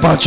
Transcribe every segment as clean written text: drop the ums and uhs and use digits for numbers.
5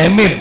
MA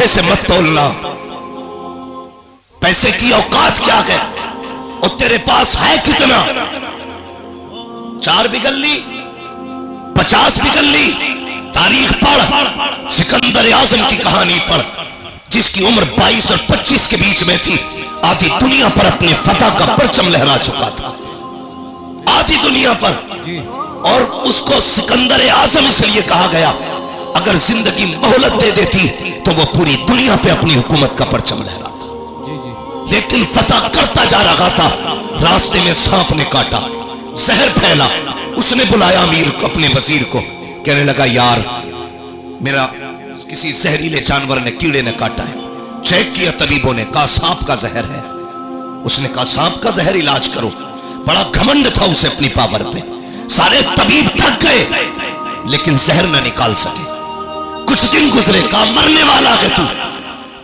پیسے سے مت تولنا. پیسے کی اوقات کیا ہے اور تیرے پاس ہے کتنا. 4 بگل لی 50 بگل لی. تاریخ پڑھ, سکندر اعظم کی کہانی پڑھ, جس کی عمر 22 اور 25 کے بیچ میں تھی. آدھی دنیا پر اپنے فتح کا پرچم لہرا چکا تھا, آدھی دنیا پر. اور اس کو سکندر اعظم اس لیے کہا گیا, اگر زندگی مہلت دے دیتی تو وہ پوری دنیا پہ اپنی حکومت کا پرچم لہراتا, لیکن فتح کرتا جا رہا تھا. راستے میں سانپ نے کاٹا, زہر پھیلا. اس نے بلایا امیر کو, اپنے وزیر کو, کہنے لگا یار میرا کسی زہریلے جانور نے, کیڑے نے کاٹا ہے. چیک کیا طبیبوں نے, کہا سانپ کا زہر ہے. اس نے کہا سانپ کا زہر علاج کرو. بڑا گھمنڈ تھا اسے اپنی پاور پہ. سارے طبیب تھک گئے لیکن زہر نہ نکال سکے. کچھ دن گزرے, کہا مرنے والا ہے تو,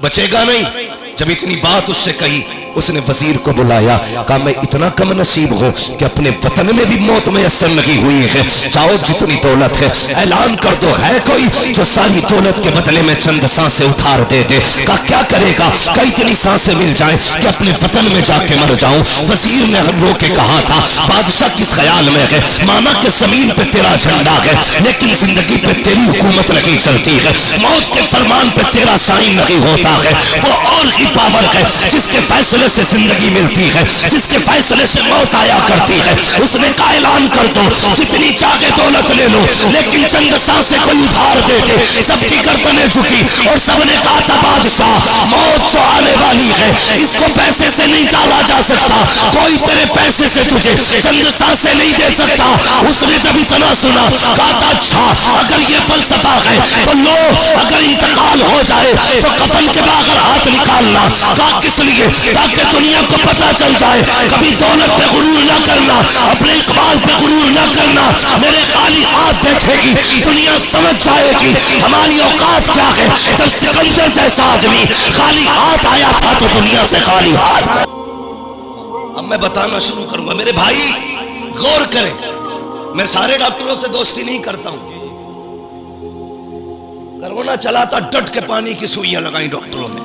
بچے گا نہیں. جب اتنی بات اس سے کہی, اس نے وزیر کو بلایا, کہا میں اتنا کم نصیب ہوں کہ اپنے وطن میں بھی موت میسر نہیں ہوئی ہے. چاہو جتنی دولت ہے اعلان کر دو, ہے کوئی جو ساری دولت کے بدلے میں چند سانسیں اتار دے دے. کہا کیا کرے گا, کہ اتنی سانسیں مل جائیں کہ اپنے وطن میں جا کے مر جاؤں. وزیر نے رو کے کہا تھا بادشاہ کس خیال میں ہے, مانا کہ زمین پہ تیرا جھنڈا ہے لیکن زندگی پہ تیری حکومت نہیں چلتی ہے. موت کے فرمان پہ تیرا سائن نہیں ہوتا ہے. وہ اور ہی پاور ہے جس کے فیصلے سے زندگی ملتی ہے, جس کے فیصلے سے موت آیا کرتی ہے. اس نے کہا اعلان کر دو جتنی چاہے دولت لے لو, لیکن چند سانسیں کوئی ادھار دے دے. سب کی گردنیں جھکی اور سب نے کہا تھا بادشاہ موت جو آنے والی ہے اس کو پیسے سے نہیں ٹالا جا سکتا, کوئی تیرے پیسے سے تجھے چند سانسیں نہیں دے سکتا. اس نے جب اتنا سنا کہا تھا اچھا اگر یہ فلسفہ ہے تو لو, اگر انتقال ہو جائے تو کفن کے باہر ہاتھ نکالنا. کہا کس لیے, تاکہ دنیا کو پتا چل جائے. کبھی دولت پہ غرور نہ کرنا, اپنے اقبال پہ غرور نہ کرنا. میرے خالی ہاتھ دیکھے گی دنیا سمجھ جائے گی ہماری اوقات کیا ہے. جب سکندر جیسا آدمی خالی ہاتھ آیا تھا تو دنیا سے خالی ہاتھ. اب میں بتانا شروع کروں گا میرے بھائی, غور کریں. میں سارے ڈاکٹروں سے دوستی نہیں کرتا ہوں. کرونا چلا تھا, ڈٹ کے پانی کی سوئیاں لگائیں ڈاکٹروں نے.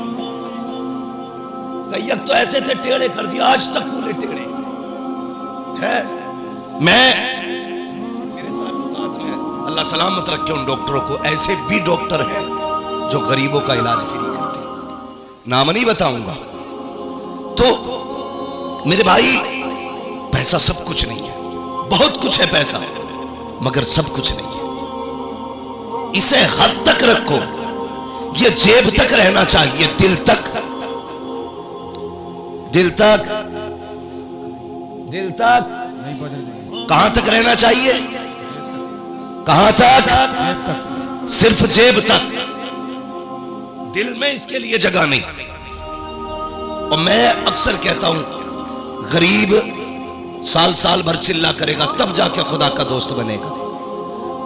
یک تو ایسے تھے ٹیڑے کر دیا, آج تک پورے ٹیڑے ہے. میں میرے تعلقات میں اللہ سلامت رکھے ان ڈاکٹروں کو, ایسے بھی ڈاکٹر ہیں جو غریبوں کا علاج فری کرتے ہیں, نام نہیں بتاؤں گا. تو میرے بھائی پیسہ سب کچھ نہیں ہے, بہت کچھ ہے پیسہ مگر سب کچھ نہیں ہے. اسے حد تک رکھو, یہ جیب تک رہنا چاہیے, دل تک, دل تک, دل تک کہاں تک رہنا چاہیے, کہاں تک, صرف جیب تک. دل میں اس کے لیے جگہ نہیں. اور میں اکثر کہتا ہوں غریب سال بھر چلا کرے گا تب جا کے خدا کا دوست بنے گا.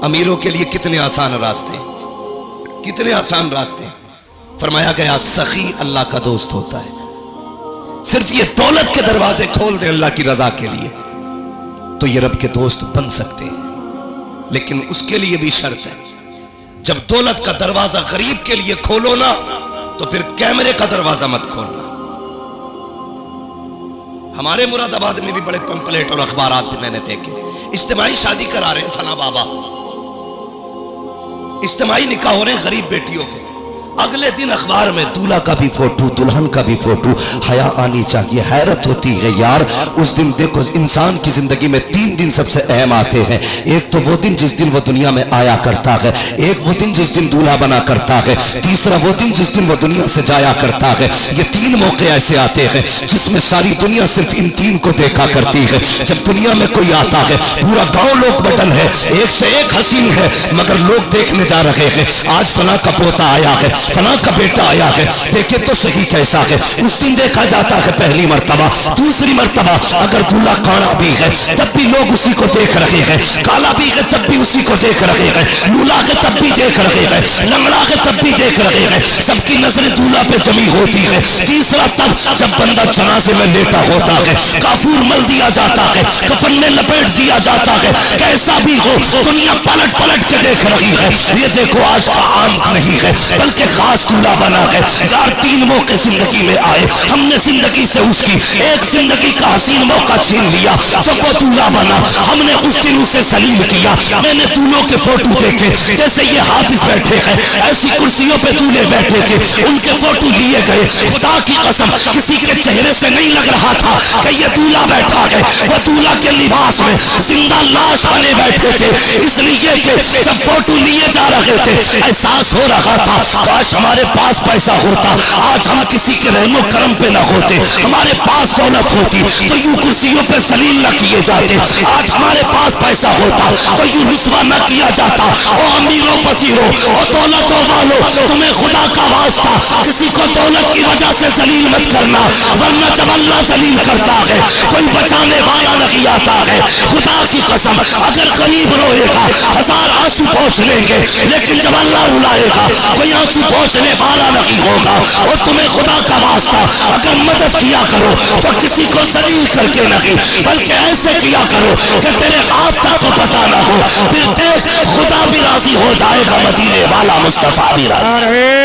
امیروں کے لیے کتنے آسان راستے, کتنے آسان راستے. فرمایا گیا سخی اللہ کا دوست ہوتا ہے. صرف یہ دولت کے دروازے کھول دے اللہ کی رضا کے لیے تو یہ رب کے دوست بن سکتے ہیں, لیکن اس کے لیے بھی شرط ہے. جب دولت کا دروازہ غریب کے لیے کھولو نا تو پھر کیمرے کا دروازہ مت کھولنا. ہمارے مراد آباد میں بھی بڑے پمپلیٹ اور اخبارات میں نے دیکھے, اجتماعی شادی کرا رہے ہیں فلاں بابا, اجتماعی نکاح ہو رہے ہیں غریب بیٹیوں کے. اگلے دن اخبار میں دولہا کا بھی فوٹو, دلہن کا بھی فوٹو. حیا آنی چاہیے. حیرت ہوتی ہے یار, اس دن دیکھو انسان کی زندگی میں 3 دن سب سے اہم آتے ہیں. ایک تو وہ دن جس دن وہ دنیا میں آیا کرتا ہے, ایک وہ دن جس دن دولہا بنا کرتا ہے, تیسرا وہ دن جس دن وہ دنیا سے جایا کرتا ہے. یہ 3 موقع ایسے آتے ہیں جس میں ساری دنیا صرف ان 3 کو دیکھا کرتی ہے. جب دنیا میں کوئی آتا ہے پورا گاؤں لوگ بٹن ہے, ایک سے ایک حسین ہے, مگر لوگ دیکھنے جا رہے ہیں آج فلاں کا پوتا آیا ہے, فلاں کا بیٹا آیا ہے, دیکھے تو صحیح کیسا ہے. اس دن دیکھا جاتا ہے پہلی مرتبہ. دوسری مرتبہ اگر دولہا کاڑا بھی ہے تب بھی لوگ اسی کو دیکھ رہے ہیں, کالا بھی ہے تب بھی اسی کو دیکھ رہے ہیں, لولا ہے تب بھی دیکھ رہے ہیں, لنگڑا ہے تب بھی دیکھ رہے ہیں. سب کی نظریں دولہا پہ جمی ہوتی ہے. تیسرا تب جب بندہ جنازے میں لیٹا ہوتا ہے, کافور مل دیا جاتا ہے, کفن میں لپیٹ دیا جاتا ہے, کیسا بھی ہو دنیا پلٹ پلٹ کے دیکھ رہی ہے. یہ دیکھو آج کا عام نہیں ہے بلکہ خاص دولہا بنا گئے. یار 3 موقع زندگی میں آئے, ہم نے زندگی سے اس کی ایک زندگی کا حسین موقع چھین لیا. جب وہ دولہا بنا ہم نے اس دن اسے سلیم کیا. میں نے دولہوں کے فوٹو دیکھے, جیسے یہ حافظ بیٹھے ہیں ایسی کرسیوں پہ دولہے بیٹھے تھے, ان کے فوٹو لیے گئے. خدا کی قسم کسی کے چہرے سے نہیں لگ رہا تھا کہ یہ دولہا بیٹھا ہے. وہ دولہا کے لباس میں زندہ لاش بنے بیٹھے تھے, اس لیے کہ جب فوٹو لیے جا رہے تھے احساس ہو رہا تھا کاش ہمارے پاس پیسہ ہوتا, آج ہم کسی کے رحم و کرم پہ نہ ہوتے. ہمارے پاس دولت ہوتی تو یوں کرسیوں پہ ذلیل نہ کیے جاتے. آج ہمارے پاس پیسہ ہوتا تو یوں رسوا نہ کیا جاتا. او امیروں فقیروں, او دولتوں والوں, تمہیں خدا کا واسطہ کسی کو دولت کی وجہ سے ذلیل مت کرنا, ورنہ جب اللہ ذلیل کرتا ہے کوئی بچانے والا نہیں آتا ہے. خدا کی قسم اگر غریب روئے گا 1000 آنسو پہنچ لیں گے, لیکن جب اللہ رلائے گا کوئی آنسو پہنچنے والا نہیں ہوگا. اور تمہیں خدا کا واسطہ اگر مدد کیا کرو تو کسی کو ذلیل کر کے نہیں, بلکہ ایسے کیا کرو کہ تیرے ہاتھ تک کو پتہ نہ ہو. پھر دیکھ خدا بھی راضی ہو جائے گا, مدینے والا مصطفیٰ بھی راضی.